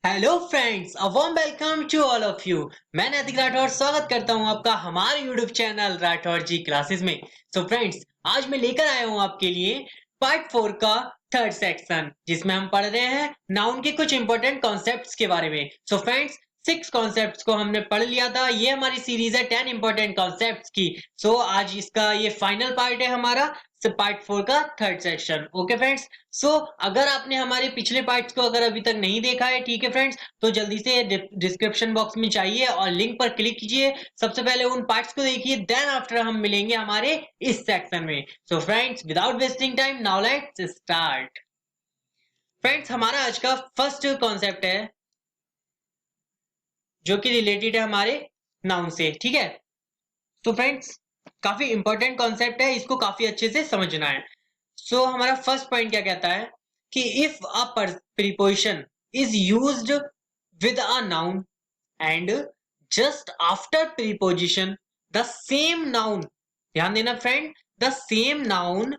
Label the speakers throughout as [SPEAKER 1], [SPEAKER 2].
[SPEAKER 1] Hello friends, a warm welcome to all of you. मैं नैतिक राठौर स्वागत करता हूं आपका हमारे YouTube channel Rathore ji classes में। फ्रेंड्स, आज मैं लेकर आया हूं आपके लिए पार्ट 4 का थर्ड सेक्शन, जिसमें हम पढ़ रहे हैं नाउन के कुछ इंपॉर्टेंट कॉन्सेप्ट्स के बारे में। फ्रेंड्स, 6 कॉन्सेप्ट्स को हमने पढ़ लिया था। ये हमारी सीरीज है 10 इंपॉर्टेंट कॉन्सेप्ट्स की। आज इसका ये फाइनल पार्ट है हमारा पार्ट 4 का थर्ड सेक्शन। ओके फ्रेंड्स, अगर आपने हमारे पिछले पार्ट्स को अगर अभी तक नहीं देखा है, ठीक है फ्रेंड्स, तो जल्दी से डिस्क्रिप्शन बॉक्स में चाहिए और लिंक पर क्लिक कीजिए। सबसे पहले उन पार्ट्स को देखिए, देन आफ्टर हम मिलेंगे हमारे इस सेक्शन में। Friends, without wasting time, now let's start. Friends, हमारा आज का फर्स्ट कॉन्सेप्ट है जो कि रिलेटेड है हमारे नाउन से, ठीक है। फ्रेंड्स, काफी इंपॉर्टेंट कॉन्सेप्ट है, इसको काफी अच्छे से समझना है। हमारा फर्स्ट पॉइंट क्या कहता है कि if a preposition is used with a noun and just after preposition the same noun, ध्यान देना friend, the same noun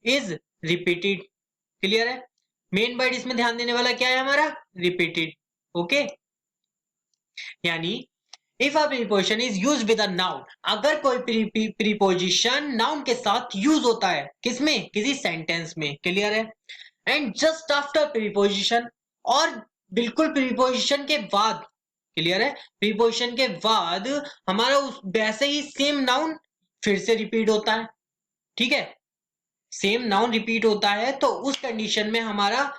[SPEAKER 1] is repeated. Clear है? मेन वर्ड इसमें ध्यान देने वाला क्या है हमारा? रिपीटेड। ओके, यानी if a preposition is use with a noun, अगर कोई प्रीपोजिशन नाउन के साथ यूज होता है, किसमें? किसी सेंटेंस में। क्लियर है? एंड जस्ट आफ्टर प्रीपोजिशन, और बिल्कुल प्रीपोजिशन के बाद, क्लियर है, प्रीपोजिशन के बाद हमारा उस वैसे ही सेम नाउन फिर से रिपीट होता है। ठीक है, सेम नाउन रिपीट होता है, तो उस कंडीशन में हमारा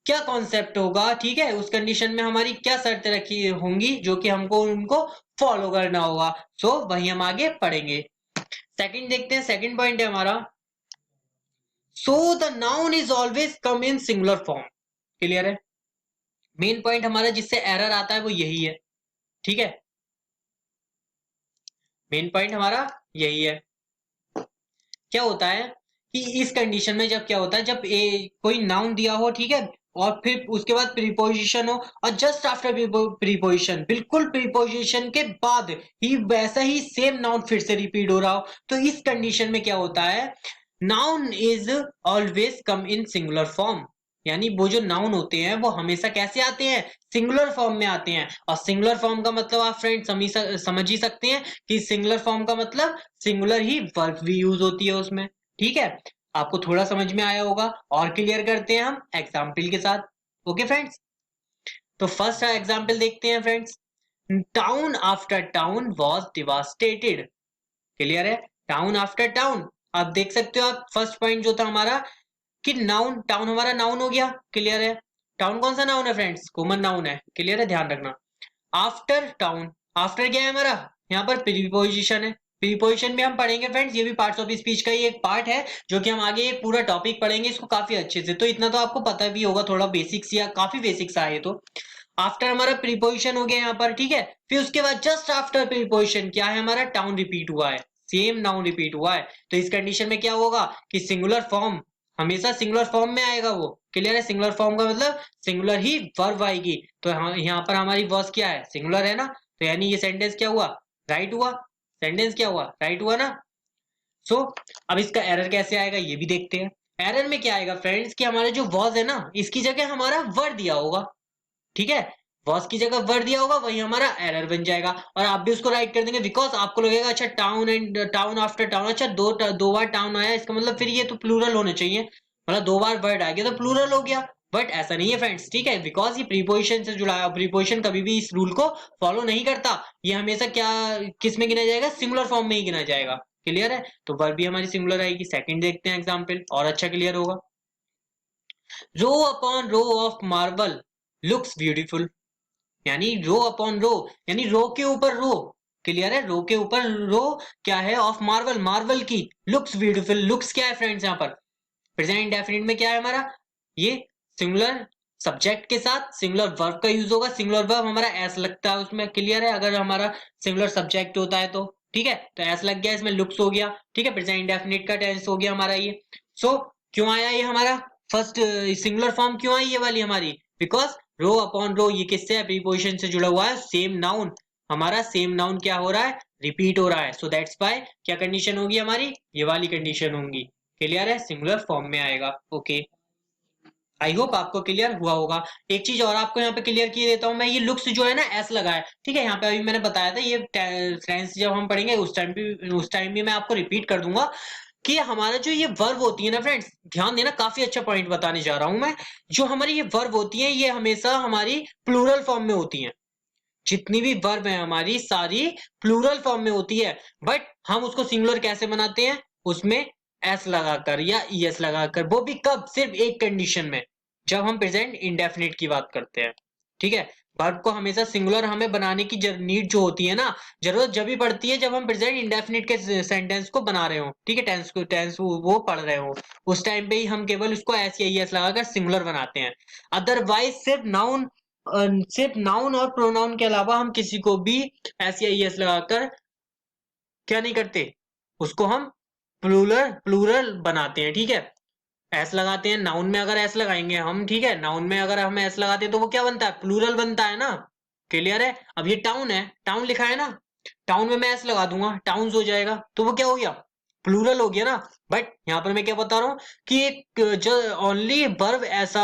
[SPEAKER 1] क्या कॉन्सेप्ट होगा? ठीक है, उस कंडीशन में हमारी क्या शर्त रखी होंगी जो कि हमको उनको फॉलो करना होगा। वही हम आगे पढ़ेंगे। सेकंड देखते हैं, सेकंड पॉइंट है हमारा, the noun is always come in singular form. Clear है? मेन पॉइंट हमारा जिससे एरर आता है वो यही है। ठीक है, मेन पॉइंट हमारा यही है। क्या होता है कि इस कंडीशन में जब क्या होता है, जब कोई नाउन दिया हो, ठीक है, और फिर उसके बाद प्रीपोजिशन हो, और जस्ट आफ्टर प्रीपोजिशन, बिल्कुल प्रीपोजिशन के बाद ही वैसा ही सेम नाउन फिर से रिपीट हो रहा हो, तो इस कंडीशन में क्या होता है, noun is always come in singular form. यानी वो जो नाउन होते हैं वो हमेशा कैसे आते हैं? सिंगुलर फॉर्म में आते हैं। और सिंगुलर फॉर्म का मतलब आप फ्रेंड समझ ही सकते हैं कि सिंगुलर फॉर्म का मतलब सिंगुलर ही वर्ब भी यूज होती है उसमें। ठीक है, आपको थोड़ा समझ में आया होगा, और क्लियर करते हैं हम एग्जाम्पल के साथ। ओके फ्रेंड्स, फर्स्ट एग्जाम्पल देखते हैं friends. Town after town was devastated. Clear है? टाउन आफ्टर टाउन, आप देख सकते हो, आप फर्स्ट पॉइंट जो था हमारा कि नाउन, टाउन हमारा नाउन हो गया। क्लियर है? टाउन कौन सा नाउन है फ्रेंड्स? कॉमन नाउन है। क्लियर है? ध्यान रखना। आफ्टर टाउन, आफ्टर क्या है हमारा? यहाँ पर प्रीपोजिशन है। प्रीपोजिशन भी हम पढ़ेंगे फ्रेंड्स, ये भी पार्ट्स ऑफ स्पीच का ही एक पार्ट है जो कि हम आगे एक पूरा टॉपिक पढ़ेंगे इसको काफी अच्छे से। तो इतना तो आपको पता भी होगा, थोड़ा बेसिक्स या काफी बेसिक्स आए। तो आफ्टर हमारा प्रीपोजिशन हो गया यहाँ पर, ठीक है। फिर उसके बाद जस्ट आफ्टर प्रीपोजिशन क्या है हमारा? टाउन रिपीट हुआ है, सेम नाउन रिपीट हुआ है। तो इस कंडीशन में क्या होगा कि सिंगुलर फॉर्म, हमेशा सिंगुलर फॉर्म में आएगा वो। क्लियर है? सिंगुलर फॉर्म का मतलब सिंगुलर ही वर्ब आएगी। तो यहाँ पर हमारी वर्ब क्या है? सिंगुलर है ना। तो यानी ये सेंटेंस क्या हुआ? राइट हुआ। सेंटेंस क्या हुआ? राइट हुआ ना। अब इसका एरर कैसे आएगा ये भी देखते हैं। एरर में क्या आएगा फ्रेंड्स कि हमारा जो वॉज है ना, इसकी जगह हमारा वर्ड दिया होगा। ठीक है, वॉज की जगह वर्ड दिया होगा, वही हमारा एरर बन जाएगा। और आप भी उसको राइट कर देंगे, बिकॉज आपको लगेगा अच्छा town and town after town, अच्छा दो बार टाउन आया, इसका मतलब फिर ये तो प्लूरल होने चाहिए, मतलब दो बार वर्ड आ गया तो प्लूरल हो गया। बट ऐसा नहीं है फ्रेंड्स, ठीक है, बिकॉज ये प्रीपोजिशन से जुड़ा है। प्रीपोजिशन कभी भी इस रूल को फॉलो नहीं करता। ये हमेशा क्या, किस में गिना जाएगा? सिंगुलर फॉर्म में ही गिना जाएगा। क्लियर है? तो वर्ब भी हमारी सिंगुलर आएगी। सेकंड देखते हैं एग्जाम्पल, और अच्छा क्लियर होगा। Row upon row of marble looks beautiful. यानी रो अपॉन रो, यानी रो के ऊपर रो। क्लियर है? रो के ऊपर रो क्या है? ऑफ मार्बल, मार्बल की। लुक्स ब्यूटीफुल, लुक्स क्या है फ्रेंड्स यहाँ पर? प्रेजेंट इंडेफिनिट में क्या है हमारा? ये सिंगुलर सब्जेक्ट के साथ सिंगुलर वर्ब का यूज होगा। सिंगुलर वर्ब हमारा एस लगता है उसमें। क्लियर है? अगर हमारा सिंगुलर सब्जेक्ट होता है तो, ठीक है, तो एस लग गया, इसमें लुक्स हो गया। ठीक है, प्रेजेंट इंडेफिनिट का टेंस हो गया हमारा ये। क्यों आया ये हमारा फर्स्ट सिंगुलर फॉर्म? क्यों आई ये वाली हमारी? बिकॉज रो अपॉन रो, ये किससे है? प्रीपोजिशन से जुड़ा हुआ है। सेम नाउन, हमारा सेम नाउन क्या हो रहा है? रिपीट हो रहा है। सो दैट्स बाय क्या कंडीशन होगी हमारी? ये वाली कंडीशन होगी। क्लियर है? सिंगुलर फॉर्म में आएगा। ओके, आई होप आपको क्लियर हुआ होगा। एक चीज और आपको यहाँ पे क्लियर किए देता हूँ मैं, ये लुक्स जो है ना एस लगा है, ठीक है, यहाँ पे अभी मैंने बताया था, ये फ्रेंड्स जब हम पढ़ेंगे उस टाइम भी मैं आपको रिपीट कर दूंगा कि हमारा जो ये वर्ब होती है ना फ्रेंड्स, ध्यान देना, काफी अच्छा पॉइंट बताने जा रहा हूं मैं। जो हमारी ये वर्ब होती है ये हमेशा हमारी प्लूरल फॉर्म में होती है। जितनी भी वर्ब है हमारी सारी प्लूरल फॉर्म में होती है, बट हम उसको सिंगुलर कैसे बनाते हैं, उसमें एस लगाकर या ईएस लगाकर, वो भी कब, सिर्फ एक कंडीशन में, जब हम प्रेजेंट इंडेफिनिट की बात करते हैं, ठीक है। वर्ब को हमेशा सिंगुलर हमें बनाने की नीड जो होती है ना, जरूरत जब भी पड़ती है जब हम प्रेजेंट इंडेफिनिट के सेंटेंस को बना रहे हो, ठीक है, टेंस वो पढ़ रहे हो, उस टाइम पे ही हम केवल उसको एस या ईएस लगाकर सिंगुलर बनाते हैं। अदरवाइज सिर्फ नाउन और प्रोनाउन के अलावा हम किसी को भी एस या ईएस लगाकर क्या नहीं करते, उसको हम प्लूरल प्लूरल बनाते हैं, ठीक है। एस लगाते हैं नाउन में, अगर एस लगाएंगे हम, ठीक है, नाउन में अगर हम एस लगाते हैं तो वो क्या बनता है, प्लूरल बनता है ना। क्लियर है। अब ये टाउन है, टाउन लिखा है ना, टाउन में मैं एस लगा दूंगा, टाउन्स हो जाएगा, तो वो क्या हो गया, प्लूरल हो गया ना। बट यहाँ पर मैं क्या बता रहा हूँ कि एक जो ओनली वर्ब ऐसा,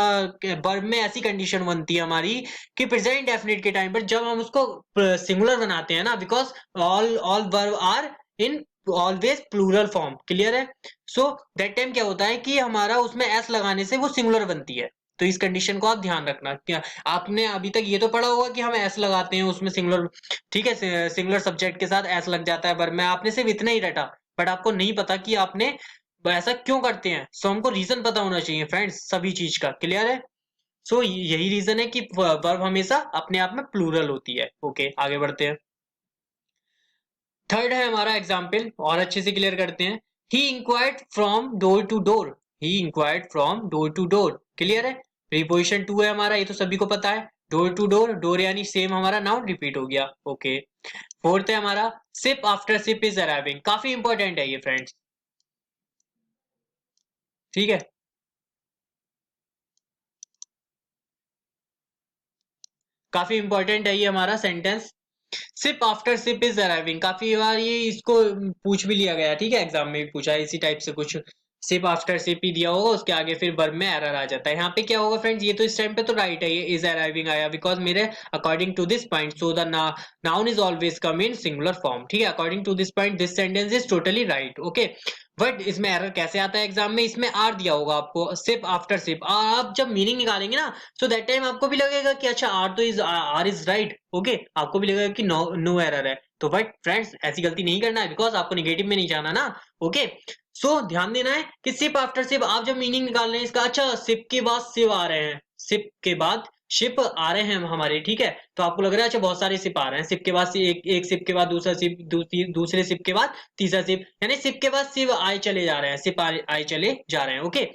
[SPEAKER 1] वर्ब में ऐसी कंडीशन बनती है हमारी कि प्रेजेंट डेफिनेट के टाइम पर जब हम उसको सिंगुलर बनाते हैं ना, because all all verb are in always plural form. Clear है। सो दैट टाइम क्या होता है कि हमारा उसमें एस लगाने से वो सिंगुलर बनती है। तो इस कंडीशन को आप ध्यान रखना। क्या आपने अभी तक ये तो पढ़ा होगा कि हम एस लगाते हैं उसमें सिंगुलर, ठीक है, सिंगुलर सब्जेक्ट के साथ एस लग जाता है वर्ब में, आपने सिर्फ इतना ही रटा, बट आपको नहीं पता कि आपने ऐसा क्यों करते हैं। सो हमको रीजन पता होना चाहिए फ्रेंड्स सभी चीज का। क्लियर है। सो यही रीजन है कि वर्ब हमेशा अपने आप में प्लूरल होती है। ओके, आगे बढ़ते हैं। थर्ड है हमारा एग्जाम्पल, और अच्छे से क्लियर करते हैं। He inquired from door to door, he inquired from door to door. Clear है। प्रीपोजिशन टू है हमारा, ये तो सभी को पता है। डोर टू डोर, डोर यानी सेम हमारा नाउन रिपीट हो गया। ओके। फोर्थ है हमारा sip after sip is arriving, काफी इंपॉर्टेंट है ये फ्रेंड्स, ठीक है। काफी इंपॉर्टेंट है ये हमारा sentence. Sip after sip is arriving, काफी बार ये इसको पूछ भी लिया गया, ठीक है, एग्जाम में भी पूछा है इसी टाइप से कुछ। सिप आफ्टर सिप ही दिया होगा, उसके आगे फिर वर्ब में एरर आ जाता है। यहाँ पे क्या होगा फ्रेंड्स, ये तो इस टाइम पे तो राइट है, ये इज अराइविंग आया बिकॉज मेरे according to this point so the noun is always come in singular form, ठीक है। According to this point this sentence is totally right. Okay. But इसमें एरर कैसे आता है एग्जाम में, इसमें आर दिया होगा आपको, सिप आफ्टर सिप, आप जब मीनिंग निकालेंगे ना, सो दैट टाइम आपको भी लगेगा कि अच्छा आर तो is are is right. Okay, आपको भी लगेगा कि नो नो एरर है। तो बट फ्रेंड्स ऐसी गलती नहीं करना है, बिकॉज आपको निगेटिव में नहीं जाना ना। ओके। सो ध्यान देना है कि सिप आफ्टर सिप आप जब मीनिंग निकाल रहे हैं इसका, अच्छा सिप के बाद सिप आ रहे हैं, सिप के बाद शिप आ रहे हैं हमारे, ठीक है, तो आपको लग रहा है अच्छा बहुत सारे सिप आ रहे हैं, सिप के बाद एक सिप के बाद दूसरा सिप, दूसरे सिप के बाद तीसरा सिप, यानी सिप के बाद सिप आए चले जा रहे हैं, सिप आए चले जा रहे हैं। ओके।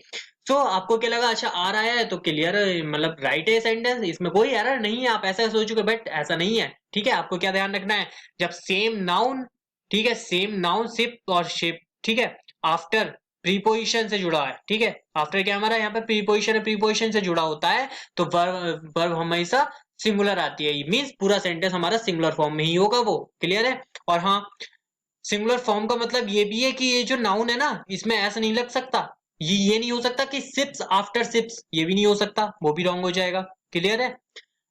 [SPEAKER 1] सो आपको क्या लगा, अच्छा आ रहा है तो क्लियर, मतलब राइट है सेंटेंस, इसमें कोई एरर नहीं है, आप ऐसा सोचोगे, बट ऐसा नहीं है, ठीक है। आपको क्या ध्यान रखना है, जब सेम नाउन, ठीक है, सेम नाउन सिप और शिप, ठीक है, आफ्टर प्रीपोजिशन से जुड़ा है, ठीक है, आफ्टर क्या हमारा यहाँ पे प्रीपोजिशन है, प्रीपोजिशन से जुड़ा होता है, तो वर्ब वर्ब हमेशा सिंगुलर आती है, मींस पूरा सेंटेंस हमारा सिंगुलर फॉर्म में ही होगा वो। क्लियर है। और हाँ, सिंगुलर फॉर्म का मतलब ये भी है कि ये जो नाउन है ना, इसमें ऐसा नहीं लग सकता, ये नहीं हो सकता कि सिप्स आफ्टर सिप्स, ये भी नहीं हो सकता, वो भी रॉन्ग हो जाएगा। क्लियर है।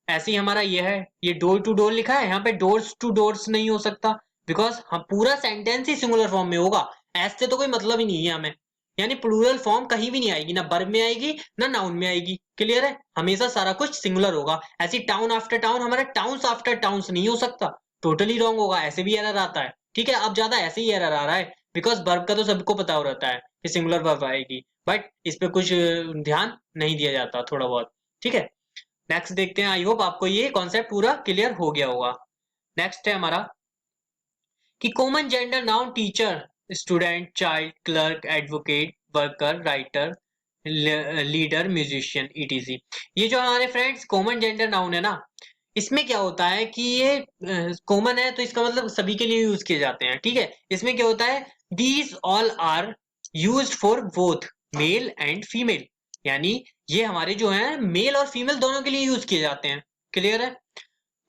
[SPEAKER 1] ऐसे ही हमारा ये है, ये डोर टू डोर लिखा है, यहाँ पे डोर्स टू डोर्स नहीं हो सकता, बिकॉज हम पूरा सेंटेंस ही सिंगुलर फॉर्म में होगा, ऐसे तो कोई मतलब ही नहीं है हमें, यानी प्लूरल फॉर्म कहीं भी नहीं आएगी, ना वर्ब में आएगी ना नाउन में आएगी। क्लियर है। हमेशा सारा कुछ सिंगुलर होगा। ऐसी टाउन आफ्टर टाउन, हमारा टाउन्स आफ्टर टाउन्स नहीं हो सकता, टोटली रॉन्ग होगा, ऐसे भी एरर आता है, ठीक है। अब ज्यादा ऐसे ही एरर आ रहा है, बिकॉज वर्ब का तो सबको पता हो रहता है कि सिंगुलर वर्ब आएगी, बट इस पे कुछ ध्यान नहीं दिया जाता थोड़ा बहुत, ठीक है। नेक्स्ट देखते हैं, आई होप आपको ये कॉन्सेप्ट पूरा क्लियर हो गया होगा। नेक्स्ट है हमारा कि common gender noun teacher, student, child, clerk, advocate, worker, writer, leader, musician, etc. ये जो हमारे फ्रेंड्स कॉमन जेंडर नाउन है ना, इसमें क्या होता है कि ये कॉमन है तो इसका मतलब सभी के लिए यूज किए जाते हैं, ठीक है। इसमें क्या होता है, these all are used for both male and female, यानी ये हमारे जो है मेल और फीमेल दोनों के लिए यूज किए जाते हैं। क्लियर है।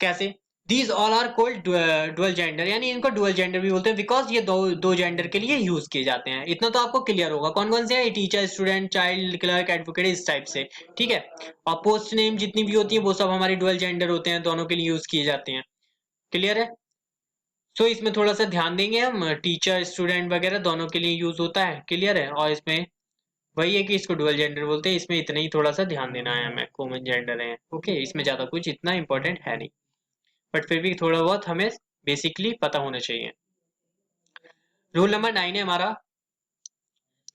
[SPEAKER 1] कैसे, these all are called dual gender, यानी इनको डुअल जेंडर भी बोलते हैं बिकॉज ये दो जेंडर के लिए यूज किए जाते हैं। इतना तो आपको क्लियर होगा। कौन कौन से हैं? Teacher, student, child, clerk, advocate, इस टाइप से, ठीक है। और पोस्ट नेम जितनी भी होती है वो सब हमारी डुअल जेंडर होते हैं, दोनों के लिए यूज किए जाते हैं। क्लियर है? सो इसमें थोड़ा सा ध्यान देंगे हम, टीचर स्टूडेंट वगैरह दोनों के लिए यूज होता है। क्लियर है? और इसमें वही है कि इसको डुअल जेंडर बोलते हैं, इसमें इतना ही थोड़ा सा ध्यान देना है हमें, कॉमन जेंडर है। ओके, इसमें ज्यादा कुछ इतना इंपॉर्टेंट है नहीं, बट फिर भी थोड़ा बहुत हमें बेसिकली पता होना चाहिए। रूल नंबर 9 है हमारा,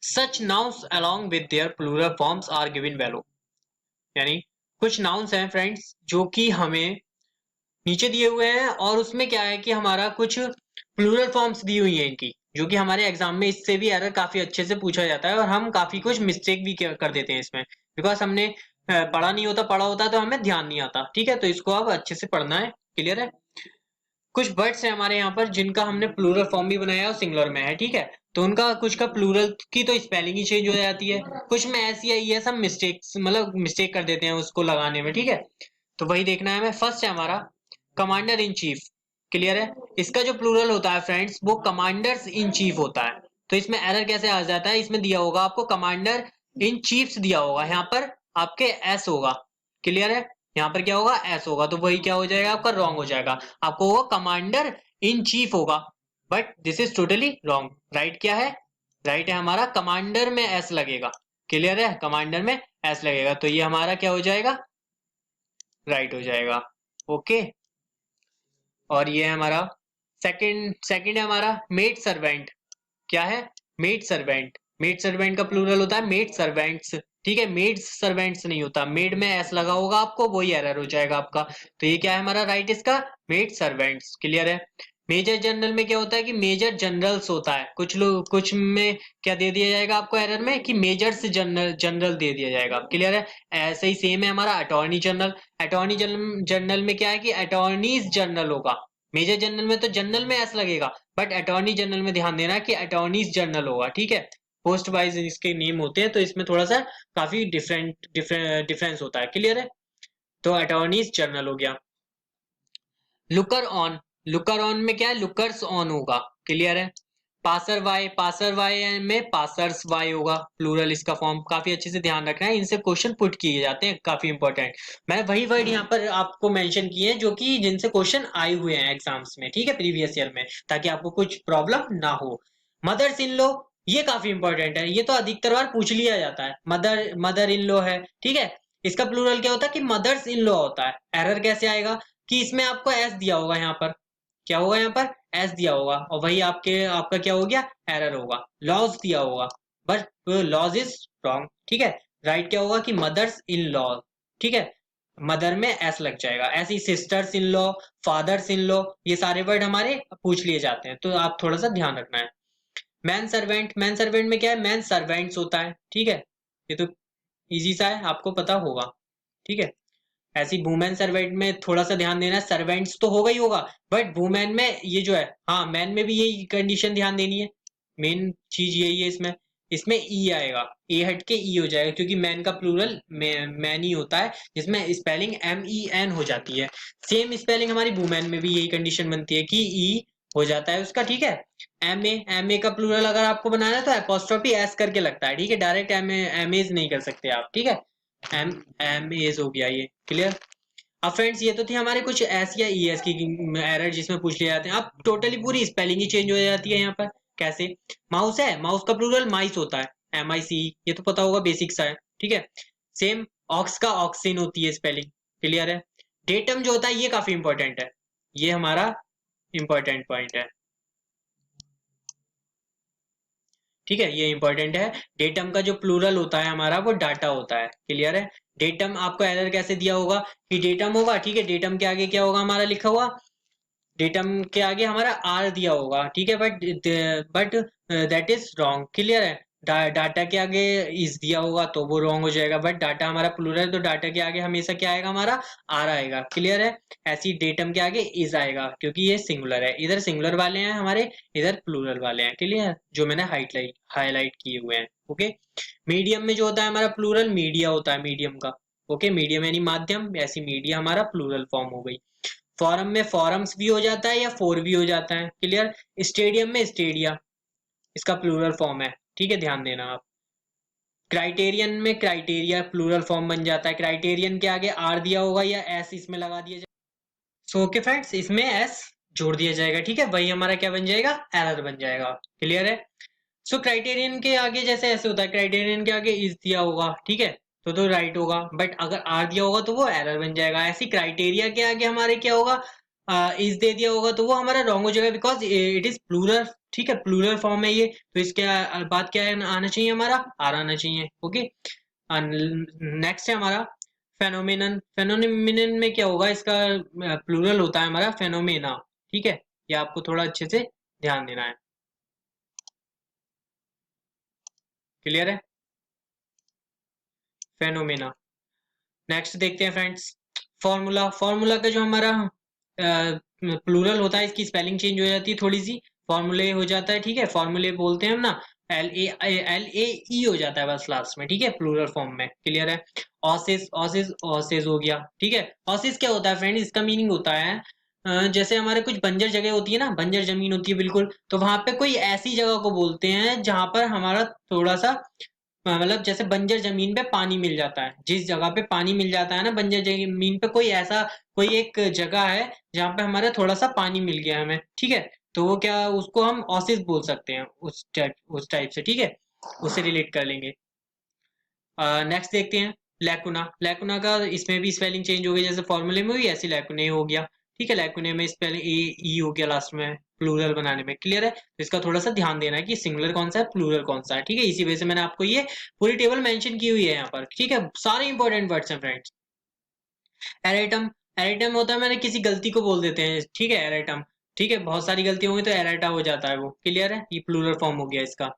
[SPEAKER 1] सच nouns along with their plural forms are given value। यानी कुछ नाउन्स हैं फ्रेंड्स जो कि हमें नीचे दिए हुए हैं, और उसमें क्या है कि हमारा कुछ प्लूरल फॉर्म्स दी हुई हैं इनकी, जो कि हमारे एग्जाम में इससे भी एरर काफी अच्छे से पूछा जाता है, और हम काफी कुछ मिस्टेक भी कर देते हैं इसमें, बिकॉज हमने पढ़ा नहीं होता, पढ़ा होता तो हमें ध्यान नहीं आता। ठीक है, तो इसको अब अच्छे से पढ़ना है। क्लियर है? कुछ वर्ड्स हैं हमारे यहाँ पर जिनका हमने प्लूरल फॉर्म भी बनाया और सिंगुलर में है, ठीक है। तो उनका कुछ का प्लूरल की तो स्पेलिंग ही चेंज हो जाती है, कुछ में ऐसी आई है, सब मिस्टेक्स मतलब मिस्टेक कर देते हैं उसको लगाने में, ठीक है। तो वही देखना है हमें। फर्स्ट है हमारा कमांडर इन चीफ। क्लियर है? इसका जो प्लूरल होता है फ्रेंड्स वो कमांडर्स इन चीफ होता है। तो इसमें एरर कैसे आ जाता है? इसमें दिया होगा आपको कमांडर इन चीफ्स दिया होगा, यहाँ पर आपके एस होगा। क्लियर है? यहाँ पर क्या होगा? एस होगा, तो वही क्या हो जाएगा आपका? रॉन्ग हो जाएगा। आपको वो कमांडर इन चीफ होगा, but this is totally wrong. Right क्या है? राइट है हमारा कमांडर में एस लगेगा। क्लियर है? कमांडर में एस लगेगा, तो ये हमारा क्या हो जाएगा? राइट हो जाएगा। ओके, और ये है हमारा सेकंड है हमारा मेड सर्वेंट। क्या है? Maid servant. मेड सर्वेंट का प्लूरल होता है मेड सर्वेंट्स, ठीक है। मेड सर्वेंट्स नहीं होता, मेड में एस लगा होगा आपको, वही एरर हो जाएगा आपका। तो ये क्या है हमारा? राइट इसका मेड सर्वेंट्स। क्लियर है? मेजर जनरल में क्या होता है कि मेजर जनरल्स होता है, कुछ लोग कुछ में क्या दे दिया जाएगा आपको एरर में कि मेजर से जनरल जनरल दे दिया जाएगा। क्लियर है? ऐसे ही सेम है हमारा अटॉर्नी जनरल। अटॉर्नी जनरल में क्या है कि अटॉर्नीज जनरल होगा। मेजर जनरल में तो जनरल में एस लगेगा, बट अटॉर्नी जनरल में ध्यान देना कि अटॉर्नीज जनरल होगा, ठीक है। पोस्ट वाइज इसके नेम होते हैं, तो इसमें थोड़ा सा काफी डिफरेंस होता है। क्लियर है? तो अटॉर्नीज जनरल हो गया। Looker on. लुकर ऑन में क्या है? लुकर्स ऑन होगा। क्लियर है? पासर वाई में पासर्स वाई होगा प्लूरल इसका फॉर्म। काफी अच्छे से ध्यान रखना है, इनसे क्वेश्चन पुट किए जाते हैं, काफी इंपॉर्टेंट। मैंने वही वर्ड यहाँ पर आपको मेंशन किए हैं जो कि जिनसे क्वेश्चन आए हुए हैं एग्जाम्स में, ठीक है, प्रीवियस ईयर में, ताकि आपको कुछ प्रॉब्लम ना हो। मदर्स इन लॉ, ये काफी इंपॉर्टेंट है, ये तो अधिकतर बार पूछ लिया जाता है। मदर इन लॉ है, ठीक है। इसका प्लूरल क्या होता है कि मदर्स इन लॉ होता है। एरर कैसे आएगा कि इसमें आपको एस दिया होगा, यहाँ पर क्या होगा? यहाँ पर एस दिया होगा, और वही आपका क्या हो गया? एरर होगा। लॉज दिया होगा, बट लॉज इज रॉन्ग, ठीक है। राइट क्या होगा कि मदर्स इन लॉ, ठीक है। मदर में एस लग जाएगा। ऐसे ही sisters in law, fathers in law, ये सारे वर्ड हमारे पूछ लिए जाते हैं, तो आप थोड़ा सा ध्यान रखना है। Man servant. मैन सर्वेंट में क्या है? मैन सर्वेंट्स होता है, ठीक है। ये तो इजी सा है, आपको पता होगा, ठीक है। ऐसी वुमेन सर्वेंट में थोड़ा सा ध्यान देना, सर्वेंट्स तो होगा ही होगा, बट वुमेन में ये जो है, हाँ मैन में भी यही कंडीशन ध्यान देनी है। मेन चीज यही है इसमें। इसमें ई आएगा, ए हट के ई हो जाएगा, क्योंकि मैन का प्लूरल मैन ही होता है, जिसमें स्पेलिंग MEN हो जाती है। सेम स्पेलिंग हमारी वुमेन में भी यही कंडीशन बनती है कि ई हो जाता है उसका, ठीक है। एम ए का प्लूरल अगर आपको बनाना है तो एपोस्ट्रोफी एस करके लगता है, ठीक है। डायरेक्ट एमेज नहीं कर सकते आप, ठीक है। एम एमेज हो गया ये। क्लियर? अब फ्रेंड्स ये तो थी हमारे कुछ एस या ई एस की एरर जिसमें पूछ लिए जाते हैं। अब टोटली पूरी स्पेलिंग ही चेंज हो जाती है यहाँ पर। कैसे? माउस है, माउस का प्लूरल माइस होता है, MIC, ये तो पता होगा, बेसिक सा है, ठीक है। सेम ऑक्स का ऑक्सिन होती है स्पेलिंग। क्लियर है? डेटम जो होता है ये काफी इंपॉर्टेंट है, ये हमारा इंपॉर्टेंट पॉइंट है, ठीक है। ये इंपॉर्टेंट है। डेटम का जो प्लूरल होता है हमारा वो डाटा होता है। क्लियर है? डेटम आपको एरर कैसे दिया होगा कि डेटम होगा, ठीक है। डेटम के आगे क्या होगा हमारा लिखा हुआ? डेटम के आगे हमारा आर दिया होगा, ठीक है, but that is wrong. Clear है? डाटा के आगे इज दिया होगा तो वो रॉन्ग हो जाएगा, बट डाटा हमारा प्लूरल है तो डाटा के आगे हमेशा क्या आएगा? हमारा आर आएगा। क्लियर है? ऐसी डेटम के आगे इज आएगा, क्योंकि ये सिंगुलर है, इधर सिंगुलर वाले हैं हमारे, इधर प्लूरल वाले हैं। क्लियर? जो मैंने हाईलाइट किए हुए हैं। ओके। मीडियम में जो होता है हमारा प्लूरल मीडिया होता है, मीडियम का। ओके, मीडियम यानी माध्यम, ऐसी मीडिया हमारा प्लूरल फॉर्म हो गई। फॉरम में फॉरम्स भी हो जाता है या फोर भी हो जाता है, क्लियर। स्टेडियम में स्टेडिया, इसका प्लूरल फॉर्म है, ठीक है, ध्यान देना आप। क्राइटेरियन में क्राइटेरिया प्लूरल फॉर्म बन जाता है, क्राइटेरियन के आगे आर दिया होगा या एस इसमें लगा दिया जाएगा। सो ओके फ्रेंड्स, इसमें एस जोड़ दिया जाएगा, ठीक है, वही हमारा क्या बन जाएगा, एरर बन जाएगा, क्लियर है। सो क्राइटेरियन के आगे जैसे ऐसे होता है, क्राइटेरियन के आगे इज दिया होगा, ठीक है, तो राइट होगा, बट अगर आर दिया होगा तो वो एरर बन जाएगा। ऐसी क्राइटेरिया के आगे हमारे क्या होगा, इज दे दिया होगा तो वो हमारा रॉन्ग हो जाएगा, बिकॉज इट इज प्लूरल, ठीक है, प्लूरल फॉर्म है ये, तो इसके बाद क्या आना चाहिए, हमारा आर आना चाहिए, ओके। नेक्स्ट है हमारा फेनोमेनन। फेनोमेनन में क्या होगा, इसका प्लूरल होता है हमारा फेनोमेना, ठीक है, ये आपको थोड़ा अच्छे से ध्यान देना है, क्लियर है, फेनोमेना। नेक्स्ट देखते हैं फ्रेंड्स, फॉर्मूला। फॉर्मूला का जो हमारा प्लूरल होता है, इसकी स्पेलिंग चेंज हो जाती है थोड़ी सी, फॉर्मूले हो जाता है, ठीक है, फॉर्मूले बोलते हैं हम ना, LAE हो जाता है बस लास्ट में, ठीक है, प्लूरल फॉर्म में, क्लियर है। ऑसिस ऑसिस ऑसिस हो गया, ठीक है। ऑसिस क्या होता है फ्रेंड, इसका मीनिंग होता है जैसे हमारे कुछ बंजर जगह होती है ना, बंजर जमीन होती है बिल्कुल, तो वहां पे कोई ऐसी जगह को बोलते हैं जहां पर हमारा थोड़ा सा मतलब जैसे बंजर जमीन पे पानी मिल जाता है, जिस जगह पे पानी मिल जाता है ना, बंजर जमीन पे कोई ऐसा कोई एक जगह है जहाँ पे हमारा थोड़ा सा पानी मिल गया हमें, ठीक है, तो वो क्या, उसको हम ऑसिस बोल सकते हैं, उस टाइप से, ठीक है, उससे रिलेट कर लेंगे। नेक्स्ट देखते हैं लैकुना। लैकुना का इसमें भी स्पेलिंग चेंज हो गई, जैसे फॉर्मूले में हुई ऐसे लैकुने हो गया, ठीक है, लैकुने में स्पेलिंग ई हो गया लास्ट में, प्लूरल बनाने में, क्लियर है। तो इसका थोड़ा सा ध्यान देना है कि सिंगुलर कौन सा है, प्लूरल कौन सा है, ठीक है, इसी वजह से मैंने आपको ये पूरी टेबल मेंशन की हुई है यहाँ पर, ठीक है, सारे इंपॉर्टेंट वर्ड्स हैं फ्रेंड्स। एरेटम। एरेटम होता है, मैंने किसी गलती को बोल देते हैं, ठीक है, एरेटम, ठीक है, बहुत सारी गलती होंगी तो एरेटा हो जाता है वो, क्लियर है, ये प्लूरल फॉर्म हो गया इसका।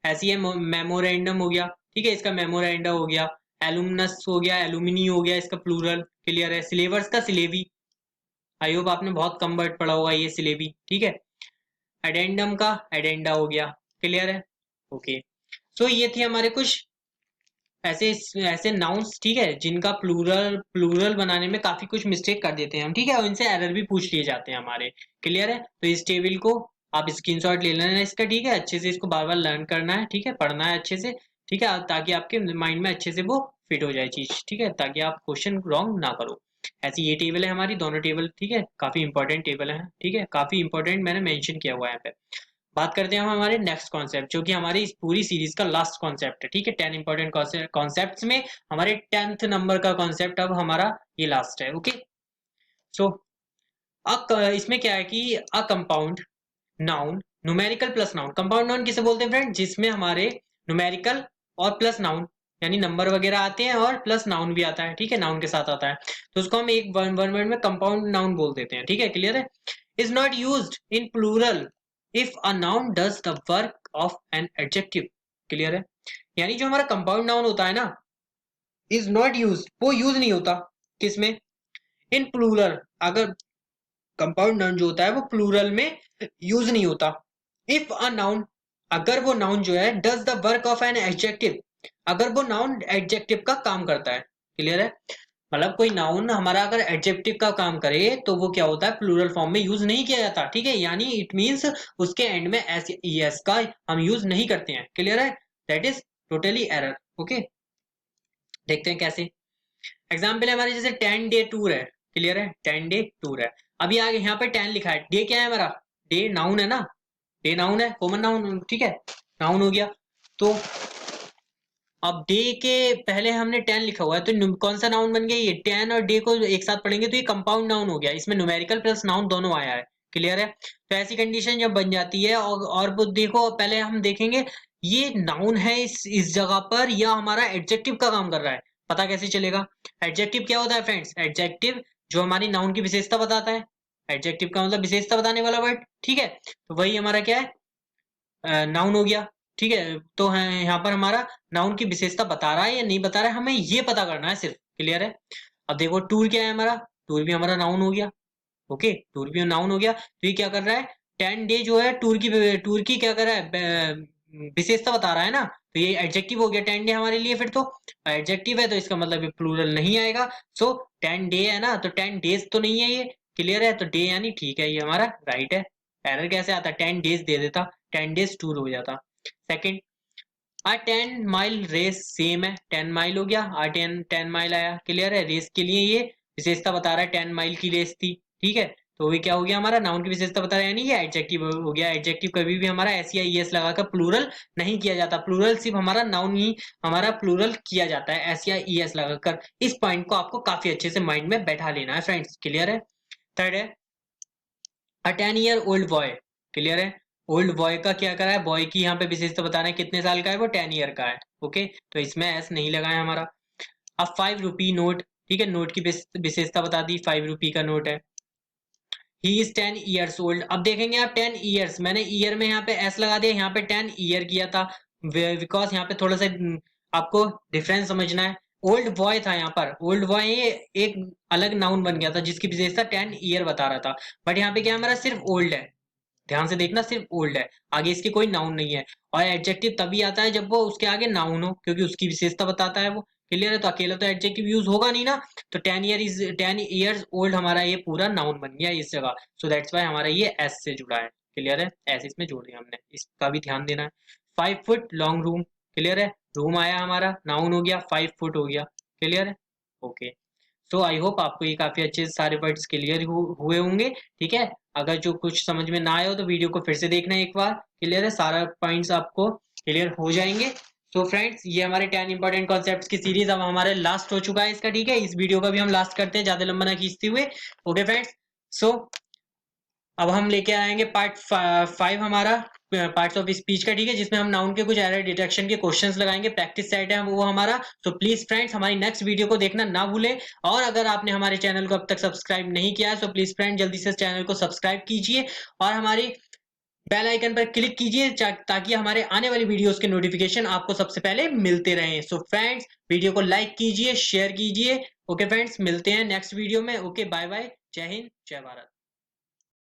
[SPEAKER 1] ऐसी है मेमोरेंडम हो गया, ठीक है, इसका मेमोरेंडा हो गया। एलुमनस हो गया, एलुमिनी हो गया, इसका प्लूरल, क्लियर है। सिलेबस का सिलेबी, आई होप आपने बहुत कम वर्ड पढ़ा होगा ये सिलेबी, ठीक है। एडेंडम का एडेंडा हो गया, क्लियर है, ओके। सो ये थे हमारे कुछ ऐसे ऐसे नाउन्स, ठीक है, जिनका प्लूरल प्लूरल बनाने में काफी कुछ मिस्टेक कर देते हैं हम, ठीक है, और इनसे एरर भी पूछ लिए जाते हैं हमारे, क्लियर है। तो इस टेबल को आप स्क्रीनशॉट ले लेना इसका, ठीक है, अच्छे से इसको बार बार लर्न करना है, ठीक है, पढ़ना है अच्छे से, ठीक है, ताकि आपके माइंड में अच्छे से वो फिट हो जाए चीज, ठीक है, ताकि आप क्वेश्चन रॉन्ग ना करो। ऐसी ये टेबल है हमारी, दोनों टेबल, ठीक है, काफी इंपॉर्टेंट टेबल है, ठीक है, काफी इंपॉर्टेंट मैंने मेंशन किया हुआ है यहाँ पे। बात करते हैं हम हमारे नेक्स्ट कॉन्सेप्ट, जो कि हमारी इस पूरी सीरीज का लास्ट कॉन्सेप्ट है, ठीक है, 10 इंपॉर्टेंट कॉन्सेप्ट्स में हमारे 10th नंबर का कॉन्सेप्ट अब हमारा ये लास्ट है, ओके। सो इसमें क्या है कि a compound noun, numerical plus noun. Compound noun किसे बोलते हैं फ्रेंड, जिसमें हमारे न्यूमेरिकल और प्लस नाउन यानी नंबर वगैरह आते हैं और प्लस नाउन भी आता है, ठीक है, नाउन के साथ आता है, तो उसको हम एक वन वर्ड में कंपाउंड नाउन बोल देते हैं, ठीक है, क्लियर है। Is not used in plural if a noun does the work of an adjective, clear है। यानी जो हमारा कंपाउंड नाउन होता है ना, इज नॉट यूज्ड, वो यूज नहीं होता किसमें, इन प्लूरल, अगर कंपाउंड नाउन जो होता है वो प्लूरल में यूज नहीं होता। इफ अ नाउन, अगर वो नाउन जो है does the work of an adjective, अगर वो नाउन एडजेक्टिव का काम करता है, क्लियर है, मतलब कोई नाउन हमारा अगर एडजेक्टिव का काम करे तो वो क्या होता है, प्लूरल फॉर्म में यूज नहीं किया जाता, ठीक है, यानी इट मींस उसके एंड में एस एस का हम यूज नहीं करते हैं, क्लियर है, that is totally error, okay. देखते हैं कैसे। एग्जाम्पल है हमारे, जैसे 10 डे टूर है, क्लियर है, 10 डे टूर है, अभी आगे यहाँ पे 10 लिखा है, डे क्या है हमारा, डे नाउन है ना, डे नाउन है, कॉमन नाउन, ठीक है, नाउन हो गया। तो अब डे के पहले हमने 10 लिखा हुआ है, तो कौन सा नाउन बन गया, ये 10 और डे को एक साथ पढ़ेंगे तो ये कंपाउंड नाउन हो गया, इसमें न्यूमेरिकल प्लस नाउन दोनों आया है, क्लियर है। तो ऐसी कंडीशन जब बन जाती है, और वो देखो पहले हम देखेंगे ये नाउन है इस जगह पर या हमारा एडजेक्टिव का काम कर रहा है, पता कैसे चलेगा। एडजेक्टिव क्या होता है फ्रेंड्स, एडजेक्टिव जो हमारी नाउन की विशेषता बताता है, एडजेक्टिव का मतलब विशेषता बताने वाला वर्ड, ठीक है, तो वही हमारा क्या है, नाउन हो गया, ठीक है। तो है यहाँ पर हमारा नाउन की विशेषता बता रहा है या नहीं बता रहा है, हमें ये पता करना है सिर्फ, क्लियर है। अब देखो टूर क्या है हमारा, टूर भी हमारा नाउन हो गया, ओके, टूर भी नाउन हो गया, तो ये क्या कर रहा है, 10 डे जो है टूर की क्या कर रहा है, विशेषता बता रहा है ना, तो ये एडजेक्टिव हो गया 10 डे हमारे लिए, फिर तो एडजेक्टिव है तो इसका मतलब प्लूरल नहीं आएगा। सो 10 डे है ना, तो 10 डेज तो नहीं है ये, क्लियर है? तो डे यानी ठीक है, ये हमारा राइट है। एरर कैसे आता? 10 डेज दे देता, 10 डेज टूर हो जाता। सेकंड, आ 10 माइल रेस सेम है, 10 माइल हो गया, आ 10 माइल आया। क्लियर है? रेस के लिए ये विशेषता बता रहा है, 10 माइल की रेस थी, ठीक है। तो ये क्या हो गया हमारा? नाउन की विशेषता बता रहा है, यानी ये एडजेक्टिव हो गया। एडजेक्टिव कभी भी हमारा एस या ईएस लगाकर प्लूरल नहीं किया जाता, प्लूरल सिर्फ हमारा नाउन ही हमारा प्लूरल किया जाता है एस या ईएस लगाकर। इस पॉइंट को आपको काफी अच्छे से माइंड में बैठा लेना है फ्रेंड्स। क्लियर है? थर्ड है अ 10 ईयर ओल्ड बॉय। क्लियर है? ओल्ड बॉय का क्या करा है? बॉय की यहाँ पे विशेषता बताना है, कितने साल का है वो? 10 ईयर का है। ओके, तो इसमें एस नहीं लगा है हमारा। अब 5 रुपी नोट, ठीक है, नोट की विशेषता बता दी, 5 रुपी का नोट है। He is 10 years old. अब देखेंगे आप 10 ईयर्स, मैंने ईयर में यहाँ पे एस लगा दिया, यहाँ पे 10 ईयर किया था, बिकॉज यहाँ पे थोड़ा सा आपको डिफरेंस समझना है। ओल्ड बॉय था यहाँ पर, ओल्ड बॉय ये एक अलग नाउन बन गया था जिसकी विशेषता 10 ईयर बता रहा था, बट यहाँ पे क्या हमारा सिर्फ ओल्ड है। ध्यान से देखना, सिर्फ ओल्ड है, आगे इसके कोई नाउन नहीं है। और एडजेक्टिव तभी आता है जब वो उसके आगे नाउन हो, क्योंकि उसकी विशेषता बताता है वो। क्लियर है? तो अकेला तो एडजेक्टिव यूज होगा नहीं ना, तो 10 ईयर्स ओल्ड हमारा ये पूरा नाउन बन गया इस जगह। सो दैट्स वाई हमारा ये एस से जुड़ा है। क्लियर है? एस इसमें जोड़ दिया हमने, इसका भी ध्यान देना है। 5 फुट लॉन्ग रूम। क्लियर है? रूम आया हमारा, नाउन हो गया, 5 फुट हो गया। क्लियर है? ओके, सो आई होप आपको ये काफी अच्छे से सारे वर्ड्स क्लियर हुए होंगे। ठीक है, अगर जो कुछ समझ में ना आए हो तो वीडियो को फिर से देखना एक बार। क्लियर है? सारा पॉइंट्स आपको क्लियर हो जाएंगे। सो फ्रेंड्स, ये हमारे 10 इंपॉर्टेंट कॉन्सेप्ट्स की सीरीज अब हमारे लास्ट हो चुका है इसका। ठीक है, इस वीडियो का भी हम लास्ट करते हैं, ज्यादा लंबा ना खींचते हुए। ओके फ्रेंड्स, सो अब हम लेके आएंगे पार्ट 5 हमारा, पार्ट्स ऑफ स्पीच का। ठीक है, जिसमें हम नाउन के कुछ एरर डिटेक्शन के क्वेश्चंस लगाएंगे, प्रैक्टिस सेट है वो हमारा। तो प्लीज फ्रेंड्स हमारी नेक्स्ट वीडियो को देखना ना भूलें। और अगर आपने हमारे चैनल को अब तक सब्सक्राइब नहीं किया है तो प्लीज फ्रेंड जल्दी से चैनल को सब्सक्राइब कीजिए और हमारी बेल आइकन पर क्लिक कीजिए ताकि हमारे आने वाली वीडियोस के नोटिफिकेशन आपको सबसे पहले मिलते रहें। सो फ्रेंड्स, वीडियो को लाइक कीजिए, शेयर कीजिए। ओके फ्रेंड्स, मिलते हैं नेक्स्ट वीडियो में। ओके, बाय बाय, जय हिंद, जय भारत।